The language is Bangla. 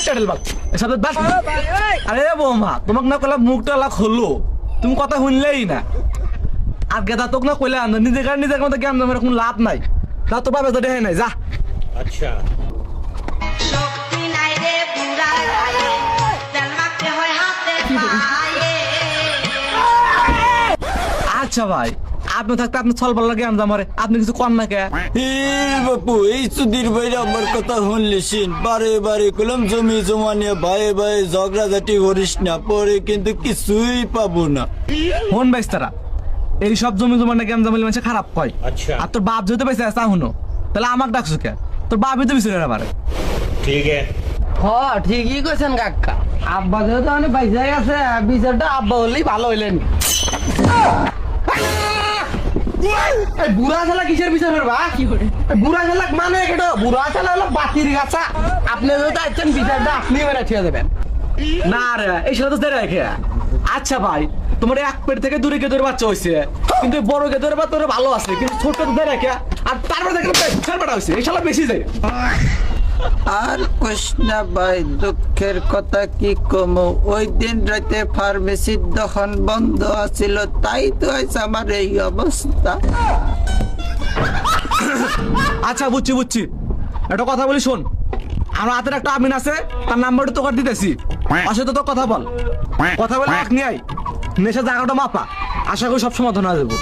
টেডেল বাল এসব বাল। আরে বৌমা তোমাকে না কইলাম মুখটা লা খুললো, তুমি কথা শুনলেই না। আর গেদা তোকে না কইলাম নিজের মতো জ্ঞান দেওয়ার কোনো লাভ নাই। তা তোর বাবা তো দেখে নাই যা। আচ্ছা শক্তি নাই রে বুড়া গায়ে, তেল মাখতে হয় হাতে পায়ে। আচ্ছা ভাই আপনি থাকতে আপনি ছল বল লাগে আমি মারে, আপনি কিছু কম না কে? বাপু এই সুধীর ভাই আমার কথা শুনলিসিন, বারে বারে কলম জমি জমা নিয়ে ভাই ভাই ঝগড়াঝাটি করিস না, পরে কিন্তু কিছুই পাবো না। হন বাইস তারা এই সব জমি জমা নাকি আমি জামাইলে মানুষ খারাপ কয়। আচ্ছা আর তোর বাপ যেতে পাইছে তা শুনো, তাহলে আমাকে ডাকছো কে? তোর বাপই তো বিছরে না পারে। ঠিক আছে হ ঠিকই কইছেন কাকা, আব্বা যেহেতু অনেক পয়সা গেছে, বিচারটা আব্বা হলেই ভালো হইলেন। এই বুড়া শালা কিসের বিচার করবা? বুড়া শালা মানে কেটো? বুড়া শালা হলো বাতির গাছা। আপনি যেহেতু আইছেন বিচারটা আপনি মেরে ছেড়ে দেবেন। না রে এই সেটা তো দেড় রেখে। আচ্ছা ভাই তোমার এক পেট থেকে দূরে কে তোর বাচ্চা হয়েছে, কিন্তু বড় কে তোর বা তোর ভালো আছে, কিন্তু ছোট তো দেড় রেখে। আর তারপরে দেখলাম ছেড়ে হয়েছে, এই শালা বেশি যায়। আর কৃষ্ণা ভাই দুঃখের কথা কি কমো, ওই দিন রাতে ফার্মেসির দোকান বন্ধ আছিল, তাই তো আজ আমার এই অবস্থা। আচ্ছা বুঝছি একটা কথা বলি শোন, আমার হাতের একটা আমিন আছে, তার নাম্বারটা তোকে দিতেছি, অসে তো কথা বল, কথা বলে এক নিয়ে আয়, নেশা জায়গাটা মাপা, আশা করি সব সমাধান হয়ে যাবো।